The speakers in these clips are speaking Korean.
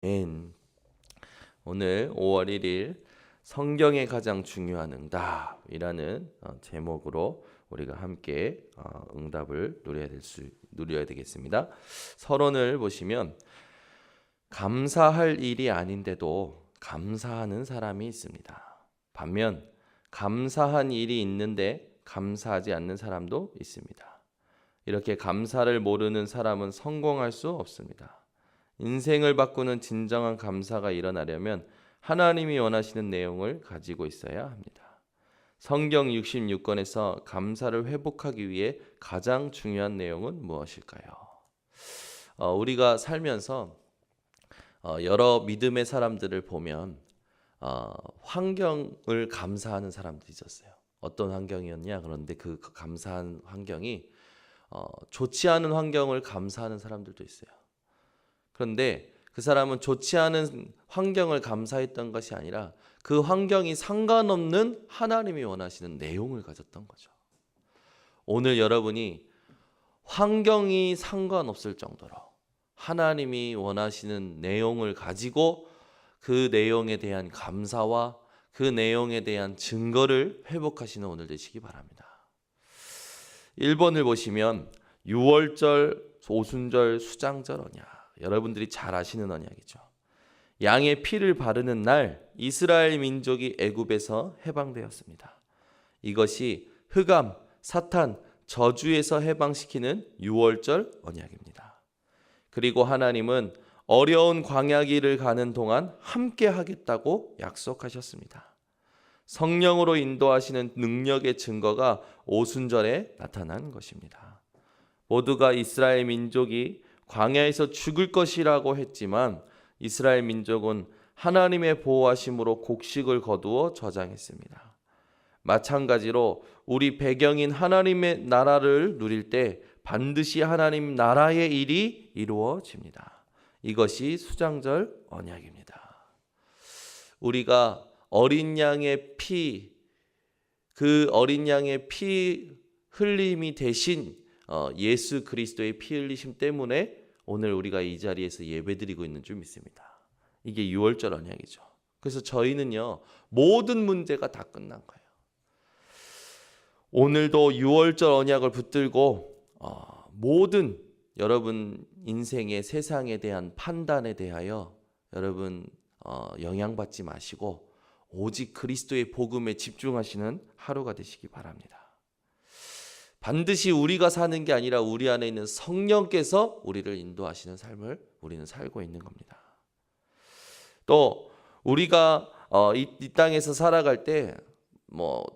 오늘 5월 1일 성경의 가장 중요한 응답이라는 제목으로 우리가 함께 응답을 누려야 되겠습니다. 서론을 보시면 감사할 일이 아닌데도 감사하는 사람이 있습니다. 반면 감사한 일이 있는데 감사하지 않는 사람도 있습니다. 이렇게 감사를 모르는 사람은 성공할 수 없습니다. 인생을 바꾸는 진정한 감사가 일어나려면 하나님이 원하시는 내용을 가지고 있어야 합니다. 성경 66권에서 감사를 회복하기 위해 가장 중요한 내용은 무엇일까요? 우리가 살면서 여러 믿음의 사람들을 보면 환경을 감사하는 사람들이 있었어요. 어떤 환경이었냐? 그런데 그 감사한 환경이 좋지 않은 환경을 감사하는 사람들도 있어요. 그런데 그 사람은 좋지 않은 환경을 감사했던 것이 아니라 그 환경이 상관없는 하나님이 원하시는 내용을 가졌던 거죠. 오늘 여러분이 환경이 상관없을 정도로 하나님이 원하시는 내용을 가지고 그 내용에 대한 감사와 그 내용에 대한 증거를 회복하시는 오늘 되시기 바랍니다. 1번을 보시면 유월절, 오순절, 수장절 언약. 여러분들이 잘 아시는 언약이죠. 양의 피를 바르는 날 이스라엘 민족이 애굽에서 해방되었습니다. 이것이 흑암, 사탄, 저주에서 해방시키는 유월절 언약입니다. 그리고 하나님은 어려운 광야길을 가는 동안 함께 하겠다고 약속하셨습니다. 성령으로 인도하시는 능력의 증거가 오순절에 나타난 것입니다. 모두가 이스라엘 민족이 광야에서 죽을 것이라고 했지만 이스라엘 민족은 하나님의 보호하심으로 곡식을 거두어 저장했습니다. 마찬가지로 우리 배경인 하나님의 나라를 누릴 때 반드시 하나님 나라의 일이 이루어집니다. 이것이 수장절 언약입니다. 우리가 어린 양의 피, 그 어린 양의 피 흘림이 대신 예수 그리스도의 피 흘리심 때문에 오늘 우리가 이 자리에서 예배드리고 있는 줄 믿습니다. 이게 유월절 언약이죠. 그래서 저희는요, 모든 문제가 다 끝난 거예요. 오늘도 유월절 언약을 붙들고 모든 여러분 인생의 세상에 대한 판단에 대하여 여러분 영향받지 마시고 오직 그리스도의 복음에 집중하시는 하루가 되시기 바랍니다. 반드시 우리가 사는 게 아니라 우리 안에 있는 성령께서 우리를 인도하시는 삶을 우리는 살고 있는 겁니다. 또 우리가 이 땅에서 살아갈 때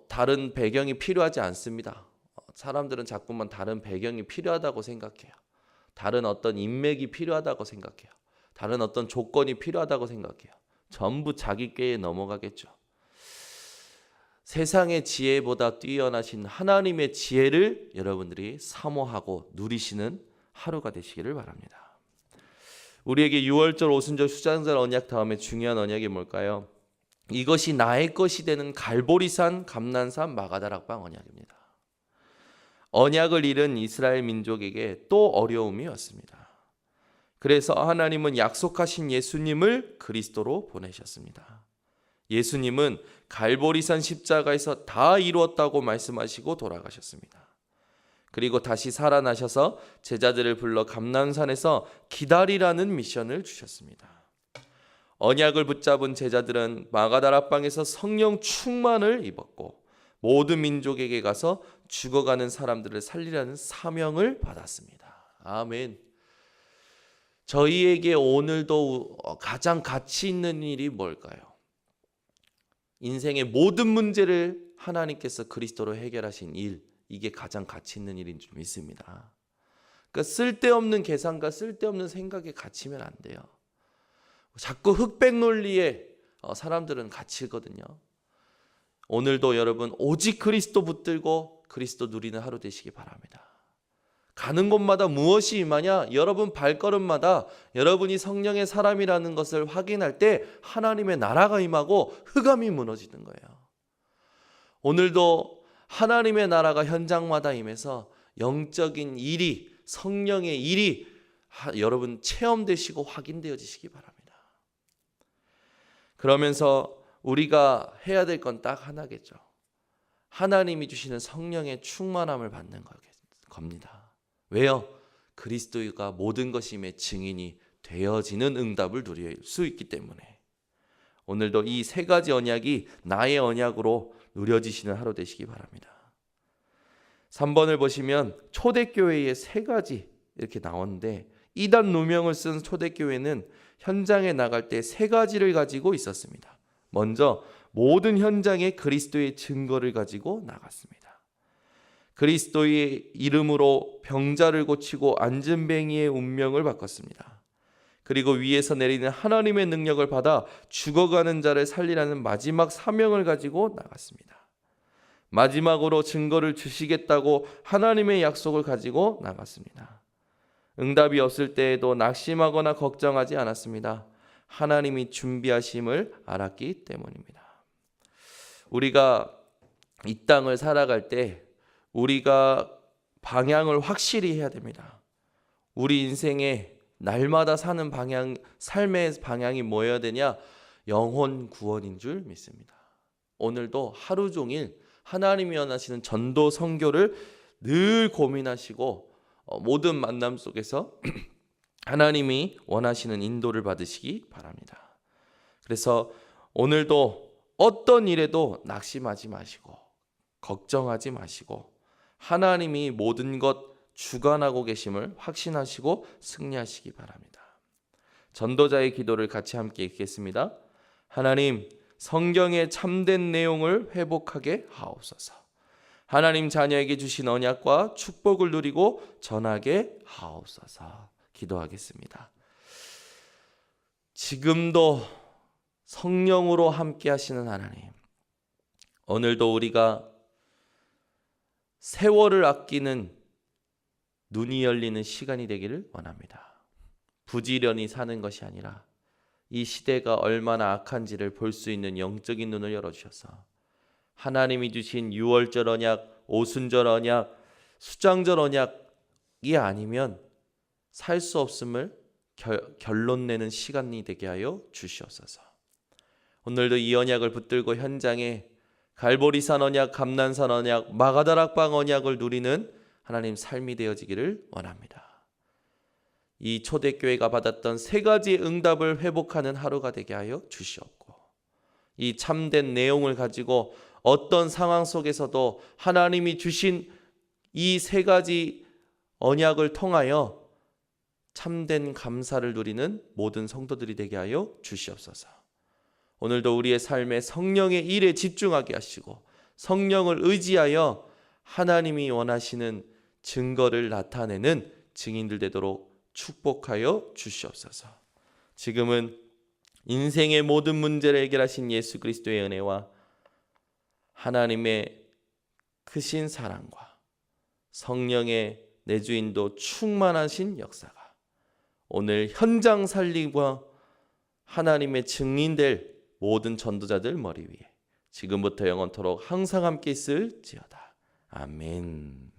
다른 배경이 필요하지 않습니다. 사람들은 자꾸만 다른 배경이 필요하다고 생각해요. 다른 어떤 인맥이 필요하다고 생각해요. 다른 어떤 조건이 필요하다고 생각해요. 전부 자기 꾀에 넘어가겠죠. 세상의 지혜보다 뛰어나신 하나님의 지혜를 여러분들이 사모하고 누리시는 하루가 되시기를 바랍니다. 우리에게 유월절, 오순절, 수장절 언약 다음에 중요한 언약이 뭘까요? 이것이 나의 것이 되는 갈보리산, 감난산, 마가다락방 언약입니다. 언약을 잃은 이스라엘 민족에게 또 어려움이 왔습니다. 그래서 하나님은 약속하신 예수님을 그리스도로 보내셨습니다. 예수님은 갈보리산 십자가에서 다 이루었다고 말씀하시고 돌아가셨습니다. 그리고 다시 살아나셔서 제자들을 불러 감난산에서 기다리라는 미션을 주셨습니다. 언약을 붙잡은 제자들은 마가다락방에서 성령 충만을 입었고 모든 민족에게 가서 죽어가는 사람들을 살리라는 사명을 받았습니다. 아멘. 저희에게 오늘도 가장 가치 있는 일이 뭘까요? 인생의 모든 문제를 하나님께서 그리스도로 해결하신 일, 이게 가장 가치 있는 일인 줄 믿습니다. 그러니까 쓸데없는 계산과 쓸데없는 생각에 갇히면 안 돼요. 자꾸 흑백 논리에 사람들은 갇히거든요. 오늘도 여러분 오직 그리스도 붙들고 그리스도 누리는 하루 되시기 바랍니다. 가는 곳마다 무엇이 임하냐? 여러분 발걸음마다 여러분이 성령의 사람이라는 것을 확인할 때 하나님의 나라가 임하고 흑암이 무너지는 거예요. 오늘도 하나님의 나라가 현장마다 임해서 영적인 일이, 성령의 일이 여러분 체험되시고 확인되어지시기 바랍니다. 그러면서 우리가 해야 될 건 딱 하나겠죠. 하나님이 주시는 성령의 충만함을 받는 겁니다. 왜요? 그리스도가 모든 것임의 증인이 되어지는 응답을 누릴 수 있기 때문에 오늘도 이 세 가지 언약이 나의 언약으로 누려지시는 하루 되시기 바랍니다. 3번을 보시면 초대교회의 세 가지 이렇게 나오는데 이단 누명을 쓴 초대교회는 현장에 나갈 때 세 가지를 가지고 있었습니다. 먼저 모든 현장에 그리스도의 증거를 가지고 나갔습니다. 그리스도의 이름으로 병자를 고치고 안진뱅이의 운명을 바꿨습니다. 그리고 위에서 내리는 하나님의 능력을 받아 죽어가는 자를 살리라는 마지막 사명을 가지고 나갔습니다. 마지막으로 증거를 주시겠다고 하나님의 약속을 가지고 나갔습니다. 응답이 없을 때에도 낙심하거나 걱정하지 않았습니다. 하나님이 준비하심을 알았기 때문입니다. 우리가 이 땅을 살아갈 때 우리가 방향을 확실히 해야 됩니다. 우리 인생에 날마다 사는 방향, 삶의 방향이 뭐여야 되냐? 영혼 구원인 줄 믿습니다. 오늘도 하루 종일 하나님이 원하시는 전도 선교를 늘 고민하시고 모든 만남 속에서 하나님이 원하시는 인도를 받으시기 바랍니다. 그래서 오늘도 어떤 일에도 낙심하지 마시고 걱정하지 마시고 하나님이 모든 것 주관하고 계심을 확신하시고 승리하시기 바랍니다. 전도자의 기도를 같이 함께 읽겠습니다. 하나님, 성경의 참된 내용을 회복하게 하옵소서. 하나님 자녀에게 주신 언약과 축복을 누리고 전하게 하옵소서. 기도하겠습니다. 지금도 성령으로 함께 하시는 하나님, 오늘도 우리가 세월을 아끼는 눈이 열리는 시간이 되기를 원합니다. 부지런히 사는 것이 아니라 이 시대가 얼마나 악한지를 볼 수 있는 영적인 눈을 열어주셔서 하나님이 주신 유월절 언약, 오순절 언약, 수장절 언약이 아니면 살 수 없음을 결론 내는 시간이 되게 하여 주시옵소서. 오늘도 이 언약을 붙들고 현장에 갈보리산 언약, 감난산 언약, 마가다락방 언약을 누리는 하나님 삶이 되어지기를 원합니다. 이 초대교회가 받았던 세 가지 응답을 회복하는 하루가 되게 하여 주시옵고 이 참된 내용을 가지고 어떤 상황 속에서도 하나님이 주신 이 세 가지 언약을 통하여 참된 감사를 누리는 모든 성도들이 되게 하여 주시옵소서. 오늘도 우리의 삶에 성령의 일에 집중하게 하시고 성령을 의지하여 하나님이 원하시는 증거를 나타내는 증인들 되도록 축복하여 주시옵소서. 지금은 인생의 모든 문제를 해결하신 예수 그리스도의 은혜와 하나님의 크신 사랑과 성령의 내주인도 충만하신 역사가 오늘 현장 살림과 하나님의 증인될 모든 전도자들 머리 위에 지금부터 영원토록 항상 함께 있을지어다. 아멘.